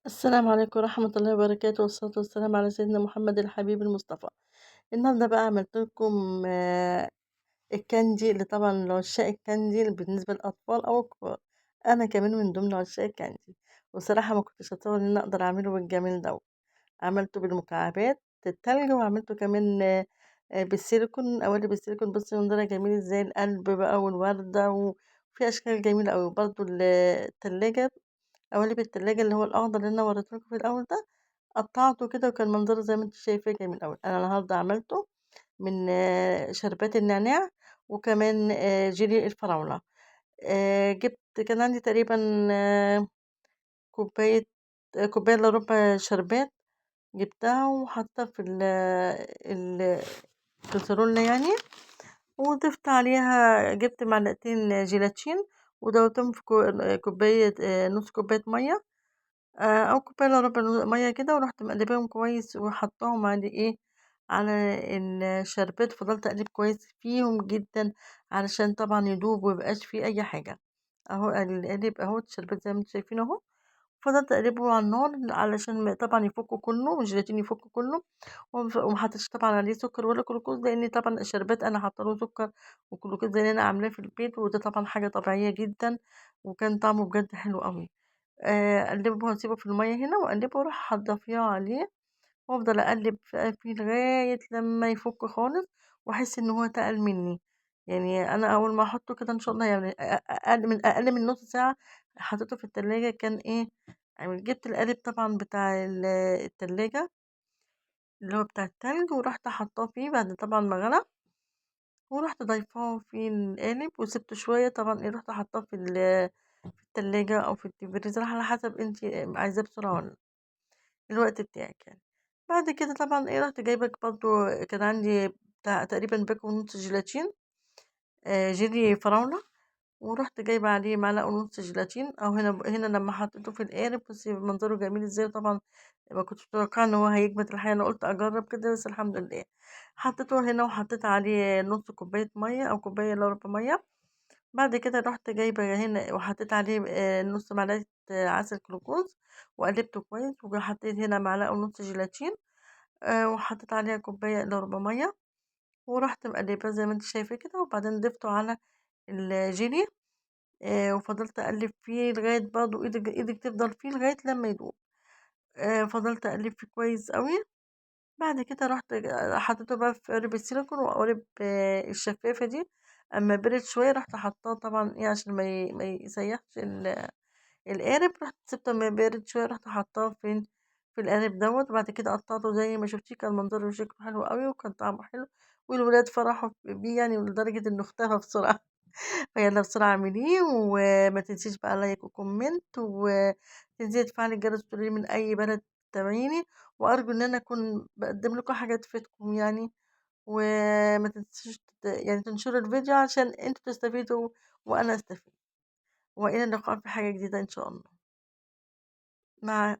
السلام عليكم ورحمة الله وبركاته، والصلاة والسلام على سيدنا محمد الحبيب المصطفى. النهارده بقى عملت لكم الكاندي اللي طبعًا لعشاق الكاندي اللي بالنسبة للأطفال أو الكبار، أنا كمان من ضمن عشاق الكاندي، وصراحة ما كنتش أتصور إن أنا أقدر أعمله بالجمال دوّة. عملته بالمكعبات التلج، وعملته كمان بالسيليكون، قوالب السيليكون. بُصّي منظرها جميل إزاي، القلب بقى والوردة وفي أشكال جميلة أوي. برضه التلاجة، قوالب التلاجة اللي هو الأخضر اللي أنا وريته لكم في الأول ده، قطّعته كده وكان منظره زي ما أنتِ شايفاه جميل أوي. أنا النهارده عملته من شربات النعناع، وكمان جيلي الفراولة. كان عندي تقريبًا كوباية كوباية إلا ربع شربات، جبتها وحطيتها في الكسرونة يعني، وضِفت عليها، جبت معلقتين جيلاتين ودوّبتهم في كوباية، نُص كوباية مَيّة، أو كوباية إلا ربع مَيّة كده، ورُحت مقلّباهم كويس وحاطاهم على إيه، على الشربات. فضلت أقلِّب كويس فيهم جدًا علشان طبعًا يدوب وما يبقاش فيه أي حاجة. أهو القالب أهو، الشربات زي ما أنتم شايفين أهو. فضلت أقلبه على النار علشان طبعًا يفُك كُلّه والجيلاتين يفُك كُلّه. وما حطيتش طبعًا عليه سُكّر ولا جلوكوز، لإن طبعًا الشربات أنا حاطة له سُكّر وجلوكوز لإن أنا عاملاه في البيت، وده طبعًا حاجة طبيعية جدًا، وكان طعمه بجد حلو أوي. أقلّبه وأسيبه في المَيّة هنا وأقلّبه وأروح ضافياه عليه، وأفضل أقلّب فيه لغاية لمّا يفُك خالص وأحس إن هو تقل منّي. يعني أنا أول ما أحطه كده إن شاء الله، يعني أقل من نُص ساعة حطيته في التلاجة كان إيه، يعني جِبت القالب طبعًا بتاع التلاجة اللي هو بتاع التلج، ورُحت حاطاه فيه بعد طبعًا ما غلى، ورُحت ضايفاه في القالب وسِبته شوية. طبعًا إيه، رُحت حاطاه في التلاجة أو في الفريزر على حسب أنتِ عايزاه بسرعة والّا لأ، الوقت بتاعِك يعني. بعد كده طبعًا إيه، رُحت جايبة برضه، كان عندي بتاع تقريبًا باكو ونُص جيلاتين، جيلي فراولة، ورُحت جايبة عليه معلقة ونُص جيلاتين. أهو هنا لمّا حطيته في القالب بُصّي منظره جميل إزاي. طبعًا ما كنتش متوقعة إن هو هيجمد الحقيقة، أنا قُلت أجرّب كده بس الحمد لله. حطيته هنا وحطيت عليه نُص كوباية مَيّة أو كوباية إلا ربع مَيّة. بعد كده رُحت جايبة هنا وحطيت عليه نُص معلقة عسل جلوكوز وقلبته كويس، حطيت هنا معلقة ونُص جيلاتين، وحطيت عليها كوباية إلا ربع مَيّة، ورُحت مقلباه زي ما أنتِ شايفاه كده، وبعدين ضِفته على الجيلي. وفضلت أقلّب فيه لغاية برضه إيدِك تفضل فيه لغاية لمّا يدوب. فضلت أقلّب فيه كويس أوي. بعد كده رُحت حطيته بقى في قالب السيليكون وقوالب الشفافة دي. أمّا برد شوية رُحت حاطاه طبعًا إيه عشان ما يسيّحش القالب. رُحت سِبته أمّا بارد شوية، رُحت حاطاه فين، في القالب دوّة. وبعد كده قطّعته زي ما شُفتيه، كان منظره وشكله حلو أوي وكان طعمه حلو، والولاد فرحوا بيه يعني لدرجة إنه اختفى بسرعة. فيالّا بسرعة اعمليه، وما تنسيش بقى لايك وكومنت، وتنزلي تفعلي الجرس وتقولي لي من أي بلد تتابعيني. وأرجو إن أنا أكون باقدّم لكم حاجة تفيدكم يعني، وما تنسوش يعني تنشروا الفيديو عشان أنتم تستفيدوا وأنا أستفيد. وإلى اللقاء في حاجة جديدة إن شاء الله. مع